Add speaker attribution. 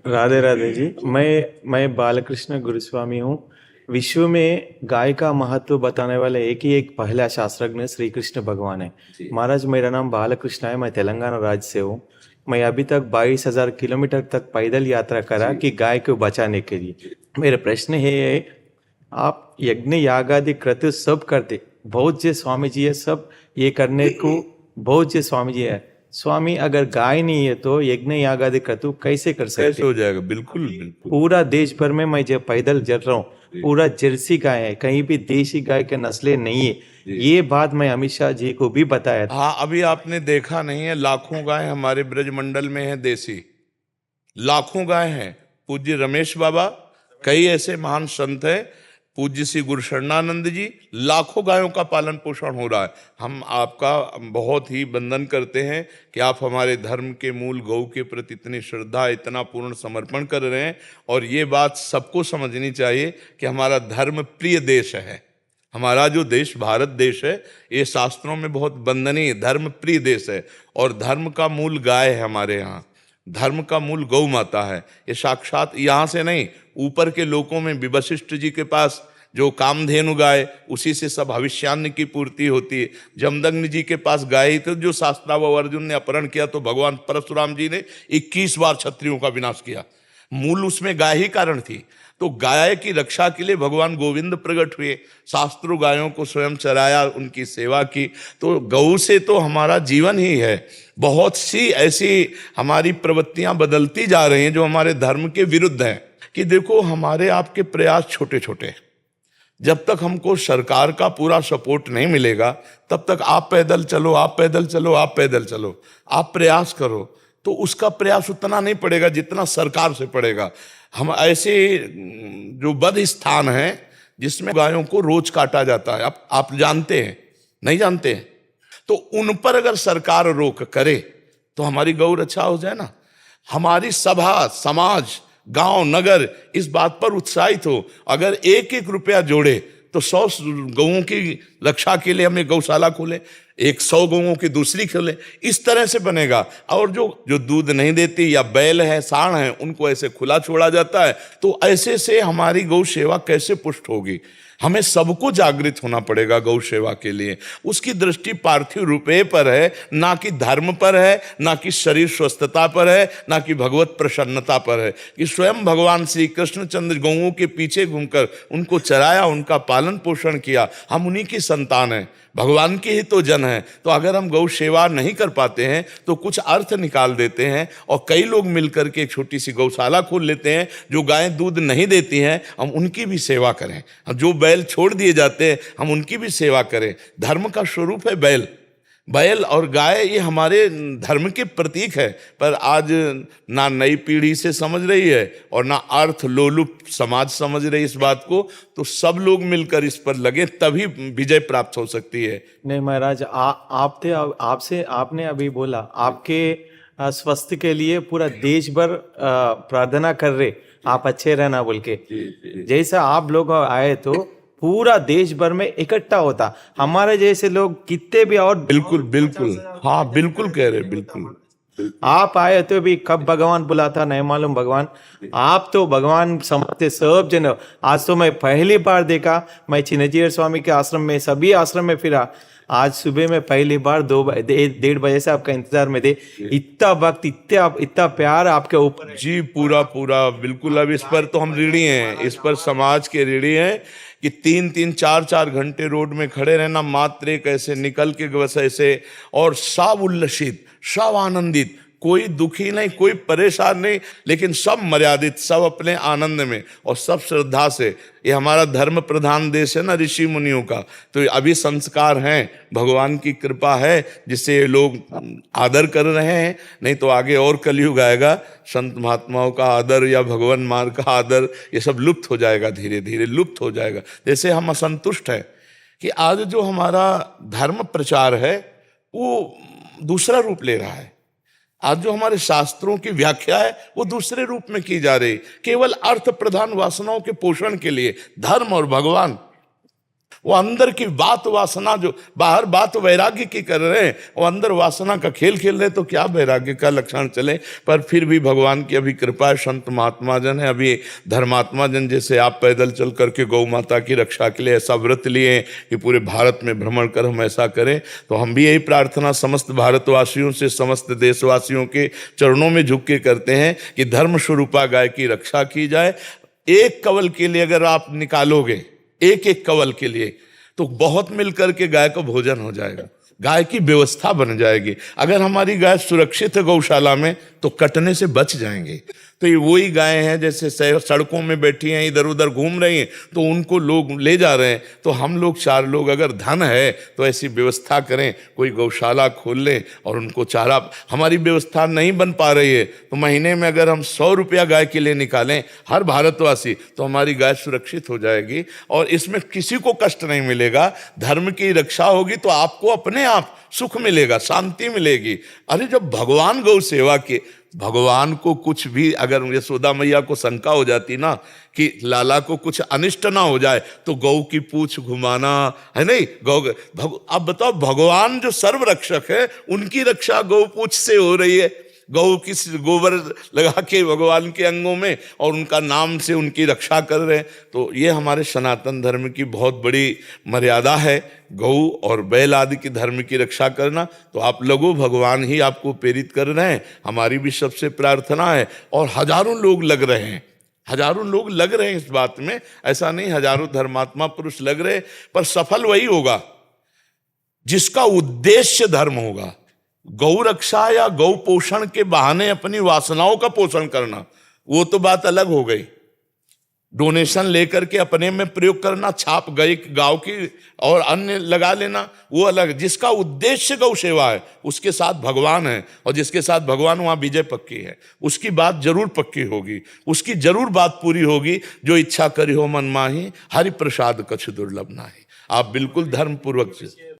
Speaker 1: राधे राधे जी। मैं बालकृष्ण गुरुस्वामी हूँ। विश्व में गाय का महत्व बताने वाले एक ही एक पहला शास्त्रज्ञ श्री कृष्ण भगवान है। महाराज, मेरा नाम बालकृष्ण है, मैं तेलंगाना राज्य से हूँ। मैं अभी तक 22,000 किलोमीटर तक पैदल यात्रा करा कि गाय को बचाने के लिए। मेरा प्रश्न है, आप यज्ञ यागादि क्रतु सब करते, बहुत से स्वामी जी है, सब ये करने को बहुत से स्वामी जी है। स्वामी, अगर गाय नहीं है तो यज्ञ यागादि क्रतु कैसे कर
Speaker 2: कैसे
Speaker 1: सकते?
Speaker 2: हो जाएगा? बिल्कुल बिल्कुल।
Speaker 1: पूरा देश भर में मैं जब पैदल चल रहा हूँ, पूरा जर्सी गाय है, कहीं भी देशी गाय के नस्लें नहीं है। ये बात मैं अमित शाह जी को भी बताया था।
Speaker 2: हाँ, अभी आपने देखा नहीं है, लाखों गाय हमारे ब्रजमंडल में है देसी, लाखों गाय हैं। पूज्य रमेश बाबा, कई ऐसे महान संत हैं, पूज्य श्री गुरु शरणानंद जी, लाखों गायों का पालन पोषण हो रहा है। हम आपका बहुत ही वंदन करते हैं कि आप हमारे धर्म के मूल गौ के प्रति इतनी श्रद्धा, इतना पूर्ण समर्पण कर रहे हैं। और ये बात सबको समझनी चाहिए कि हमारा धर्म प्रिय देश है। हमारा जो देश भारत देश है, ये शास्त्रों में बहुत वंदनीय धर्म प्रिय देश है। और धर्म का मूल गाय है हमारे यहाँ, धर्म का मूल गौ माता है। ये साक्षात यहाँ से नहीं, ऊपर के लोकों में भी वशिष्ठ जी के पास जो कामधेनु गाय, उसी से सब भविष्यान्न की पूर्ति होती है। जमदग्नि जी के पास गाय तो जो शास्त्राव अर्जुन ने अपहरण किया तो भगवान परशुराम जी ने 21 बार क्षत्रियों का विनाश किया। मूल उसमें गाय ही कारण थी। तो गाय की रक्षा के लिए भगवान गोविंद प्रकट हुए, शास्त्रों गायों को स्वयं चराया, उनकी सेवा की। तो गौ से तो हमारा जीवन ही है। बहुत सी ऐसी हमारी प्रवृत्तियां बदलती जा रही हैं जो हमारे धर्म के विरुद्ध हैं। कि देखो, हमारे आपके प्रयास छोटे छोटे, जब तक हमको सरकार का पूरा सपोर्ट नहीं मिलेगा तब तक आप पैदल चलो, आप पैदल चलो, आप पैदल चलो, आप प्रयास करो, तो उसका प्रयास उतना नहीं पड़ेगा जितना सरकार से पड़ेगा। हम ऐसे जो बद स्थान हैं जिसमें गायों को रोज काटा जाता है, आप जानते हैं, नहीं जानते हैं, तो उन पर अगर सरकार रोक करे तो हमारी गौ रक्षा हो जाए ना। हमारी सभा, समाज, गांव, नगर इस बात पर उत्साहित हो, अगर एक एक रुपया जोड़े तो 100 गौओं की रक्षा के लिए हमें गौशाला खोले, 100 गौओं की दूसरी खोले, इस तरह से बनेगा। और जो जो दूध नहीं देती या बैल है, सांड है, उनको ऐसे खुला छोड़ा जाता है, तो ऐसे से हमारी गौ सेवा कैसे पुष्ट होगी? हमें सबको जागृत होना पड़ेगा गौ सेवा के लिए। उसकी दृष्टि पार्थिव रुपये पर है, ना कि धर्म पर है, ना कि शरीर स्वस्थता पर है, ना कि भगवत प्रसन्नता पर है। कि स्वयं भगवान श्री कृष्णचंद्र गौओं के पीछे घूमकर उनको चराया, उनका पालन पोषण किया। हम उन्हीं की संतान हैं, भगवान के ही तो जन हैं। तो अगर हम गौ सेवा नहीं कर पाते हैं तो कुछ अर्थ निकाल देते हैं और कई लोग मिलकर के एक छोटी सी गौशाला खोल लेते हैं। जो गायें दूध नहीं देती हैं हम उनकी भी सेवा करें, जो बैल छोड़ दिए जाते हैं हम उनकी भी सेवा करें। धर्म का स्वरूप है बैल, बैल और गाय, ये हमारे धर्म के प्रतीक है। पर आज ना नई पीढ़ी से समझ रही है और ना अर्थ लोलुप समाज समझ रही इस बात को। तो सब लोग मिलकर इस पर लगे, तभी विजय प्राप्त हो सकती है।
Speaker 1: नहीं महाराज, आपसे आपने अभी बोला आपके स्वास्थ्य के लिए पूरा देश भर प्रार्थना कर रहे, आप अच्छे रहना बोल के। जैसा आप लोग आए तो पूरा देश भर में इकट्ठा होता, हमारे जैसे लोग कितने भी और
Speaker 2: बिल्कुल बिल्कुल, हाँ बिल्कुल कह रहे, बिल्कुल।
Speaker 1: आप आए तो भी कब भगवान बुलाता नहीं मालूम। भगवान, आप तो भगवान समझते सब जन। आज तो मैं पहली बार देखा, मैं चिन्नजीयर स्वामी के आश्रम में, सभी आश्रम में फिरा, आज सुबह में पहली बार 1:30 बजे से आपका इंतजार में थे। इतना वक्त, इतना प्यार आपके ऊपर
Speaker 2: जी, पूरा पूरा बिल्कुल। अब इस पर तो हम ऋणी हैं, इस पर समाज के ऋणी हैं कि 3-3, 4-4 घंटे रोड में खड़े रहना, मात्र एक ऐसे निकल के बस ऐसे, और सब उल्लसित, सब आनंदित, कोई दुखी नहीं, कोई परेशान नहीं, लेकिन सब मर्यादित, सब अपने आनंद में और सब श्रद्धा से। ये हमारा धर्म प्रधान देश है ना, ऋषि मुनियों का। तो अभी संस्कार हैं, भगवान की कृपा है जिससे ये लोग आदर कर रहे हैं। नहीं तो आगे और कलयुग आएगा, संत महात्माओं का आदर या भगवान मार्ग का आदर, ये सब लुप्त हो जाएगा, धीरे धीरे लुप्त हो जाएगा। जैसे हम असंतुष्ट हैं कि आज जो हमारा धर्म प्रचार है वो दूसरा रूप ले रहा है। आज जो हमारे शास्त्रों की व्याख्या है वो दूसरे रूप में की जा रही, केवल अर्थ प्रधान वासनाओं के पोषण के लिए। धर्म और भगवान वो अंदर की बात वासना, जो बाहर बात वैराग्य की कर रहे हैं, वो अंदर वासना का खेल खेल रहे, तो क्या वैराग्य का लक्षण चले। पर फिर भी भगवान की अभी कृपा है, संत महात्मा जन है, अभी धर्मात्मा जन जैसे आप पैदल चल करके गौ माता की रक्षा के लिए ऐसा व्रत लिए कि पूरे भारत में भ्रमण कर हम ऐसा करें। तो हम भी यही प्रार्थना समस्त भारतवासियों से, समस्त देशवासियों के चरणों में झुक के करते हैं कि धर्म स्वरूपा गाय की रक्षा की जाए। एक कवल के लिए अगर आप निकालोगे, एक एक कवल के लिए, तो बहुत मिलकर के गाय को भोजन हो जाएगा, गाय की व्यवस्था बन जाएगी। अगर हमारी गाय सुरक्षित है गौशाला में तो कटने से बच जाएंगे। तो ये वही गाय हैं जैसे सड़कों में बैठी हैं, इधर उधर घूम रही हैं, तो उनको लोग ले जा रहे हैं। तो हम लोग 4 लोग अगर धन है तो ऐसी व्यवस्था करें, कोई गौशाला खोल लें और उनको चारा। हमारी व्यवस्था नहीं बन पा रही है तो महीने में अगर हम 100 रुपया गाय के लिए निकालें हर भारतवासी, तो हमारी गाय सुरक्षित हो जाएगी और इसमें किसी को कष्ट नहीं मिलेगा। धर्म की रक्षा होगी तो आपको अपने आप सुख मिलेगा, शांति मिलेगी। अरे जब भगवान गौ सेवा के, भगवान को कुछ भी अगर यशोदा मैया को शंका हो जाती ना कि लाला को कुछ अनिष्ट ना हो जाए, तो गौ की पूंछ घुमाना है नहीं, अब बताओ भगवान जो सर्व रक्षक है उनकी रक्षा गौ पूंछ से हो रही है। गौ की गोबर लगा के भगवान के अंगों में और उनका नाम से उनकी रक्षा कर रहे हैं। तो ये हमारे सनातन धर्म की बहुत बड़ी मर्यादा है, गौ और बैल आदि की धर्म की रक्षा करना। तो आप लोगों, भगवान ही आपको प्रेरित कर रहे हैं, हमारी भी सबसे प्रार्थना है। और हजारों लोग लग रहे हैं, हजारों लोग लग रहे हैं इस बात में, ऐसा नहीं हजारों धर्मात्मा पुरुष लग रहे, पर सफल वही होगा जिसका उद्देश्य धर्म होगा। गौ रक्षा या गौ पोषण के बहाने अपनी वासनाओं का पोषण करना, वो तो बात अलग हो गई। डोनेशन लेकर के अपने में प्रयोग करना, छाप गई गांव की और अन्य लगा लेना, वो अलग। जिसका उद्देश्य गौ सेवा है उसके साथ भगवान है, और जिसके साथ भगवान वहां विजय पक्की है, उसकी बात जरूर पक्की होगी, उसकी जरूर बात पूरी होगी। जो इच्छा करी हो मन माही, हरि प्रसाद कछु दुर्लभ नाही। आप बिल्कुल धर्म पूर्वक